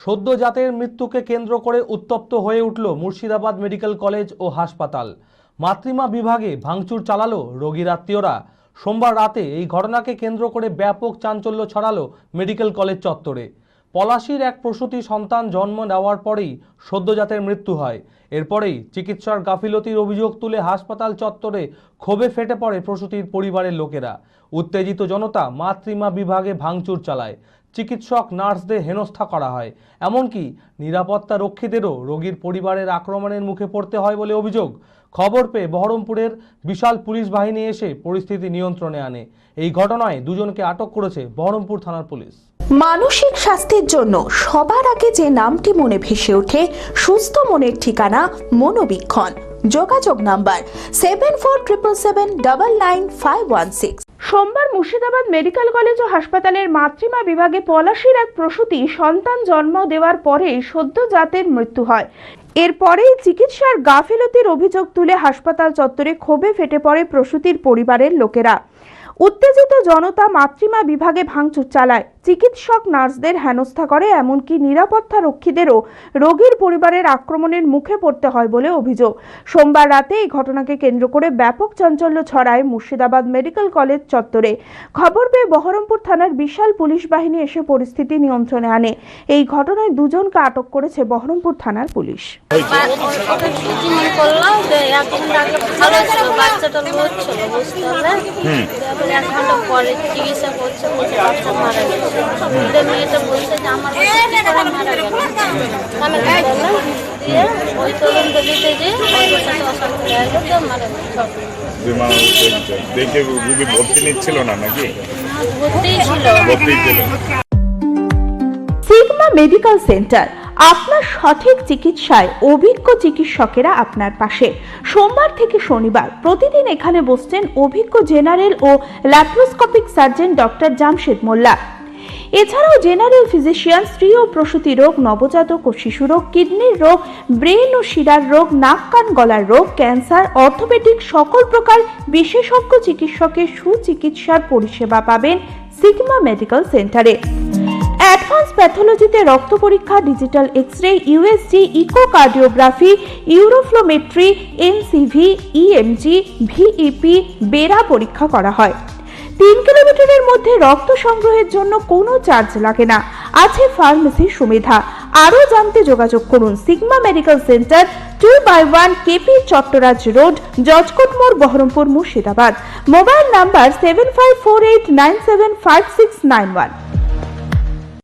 সদ্যজাতের মৃত্যুকে কেন্দ্র করে উত্তপ্ত হয়ে উঠল মুর্শিদাবাদ মেডিকেল কলেজ ও হাসপাতাল। মাতৃমা বিভাগে ভাঙচুর চালালো রোগীর আত্মীয়রা। সোমবার রাতে এই ঘটনাকে কেন্দ্র করে ব্যাপক চাঞ্চল্য ছড়ালো মেডিকেল কলেজ চত্বরে। পলাশীর এক প্রসূতি সন্তান জন্ম নেওয়ার পরেই সদ্যজাতের মৃত্যু হয়। এরপরেই চিকিৎসার গাফিলতির অভিযোগ তুলে হাসপাতাল চত্বরে ক্ষোভে ফেটে পড়ে প্রসূতির পরিবারের লোকেরা। উত্তেজিত জনতা মাতৃমা বিভাগে ভাঙচুর চালায়। চিকিৎসক নার্সদের হেনস্থা করা হয়, এমনকি নিরাপত্তা রক্ষীদেরও রোগীর পরিবারের আক্রমণের মুখে পড়তে হয় বলে অভিযোগ। খবর পেয়ে বহরমপুরের বিশাল পুলিশ বাহিনী এসে পরিস্থিতি নিয়ন্ত্রণে আনে। এই ঘটনায় দুজনকে আটক করেছে বহরমপুর থানার পুলিশ। মানসিক স্বাস্থ্যের জন্য সবার আগে যে নামটি মনে ভেসে ওঠে, সুস্থ মনের ঠিকানা মনোবীক্ষণ। যোগাযোগ নাম্বার 7477799516। সোমবার মুর্শিদাবাদ মেডিকেল কলেজ ও হাসপাতালের মাতৃমা বিভাগে পলাশীর এক প্রসূতি সন্তান জন্ম দেওয়ার পরে সদ্যজাতের মৃত্যু হয়। এরপরেই চিকিৎসার গাফিলতির অভিযোগ তুলে হাসপাতাল চত্বরে ক্ষোভে ফেটে পড়ে প্রসূতির পরিবারের লোকেরা। উত্তেজিত জনতা মাতৃমা বিভাগে ভাঙচুর চালায়, চিকিৎসক নার্সদের হেনস্থা করে, এমনকি নিরাপত্তা রক্ষীদেরও রোগীর পরিবারের আক্রমণের মুখে পড়তে হয় বলে অভিযোগ। সোমবার রাতে এই ঘটনাকে কেন্দ্র করে ব্যাপক চাঞ্চল্য ছড়ায় মুর্শিদাবাদ মেডিকেল কলেজ চত্বরে। খবর পেয়ে বহরমপুর থানার বিশাল পুলিশ বাহিনী এসে পরিস্থিতি নিয়ন্ত্রণে আনে। এই ঘটনায় দুজনকে আটক করেছে বহরমপুর থানার পুলিশ। এক ঘন্টা পরে চিকিৎসা করছে, বাচ্চা মারা গেছে। মেয়েটা বলছে যে আমার মারা গেল। আমি দিয়ে ওই তদন্ত দিতে যে অশান্তি হয়ে গেল, মারা গেছে। দেখে রোগী ভর্তি নিচ্ছিল না নাকি? ভর্তি ছিল। সিগমা মেডিকেল সেন্টার, আপনার সঠিক চিকিৎসায় অভিজ্ঞ চিকিৎসকেরা আপনার পাশে। সোমবার থেকে শনিবার প্রতিদিন এখানে বসছেন অভিজ্ঞ জেনারেল ও ল্যাপ্রোস্কোপিক সার্জন ডক্টর জামশেদ মোল্লা। এছাড়াও জেনারেল ফিজিশিয়ান, স্ত্রী ও প্রসূতি রোগ, নবজাতক ও শিশু রোগ, কিডনির রোগ, ব্রেন ও শিরার রোগ, নাক কান গলার রোগ, ক্যান্সার, অর্থোপেডিক সকল প্রকার বিশেষজ্ঞ চিকিৎসকের সুচিকিৎসার পরিষেবা পাবেন সিগমা মেডিকেল সেন্টারে। অ্যাডভান্স প্যাথোলজিতে রক্ত পরীক্ষা, digital x ray, USG, echocardiography, uroflowmetry, NCV, EMG, VEP, BERA পরীক্ষা করা হয়। 3 কিলোমিটারের মধ্যে রক্ত সংগ্রহের জন্য কোনো চার্জ লাগে না। আছে ফার্মেসির সুবিধা। আরও জানতে যোগাযোগ করুন Sigma medical centre, 2/1 KP Chattoraj road, Judges Court মোড়, বহরমপুর, মুর্শিদাবাদ। Mobile number 7548975691।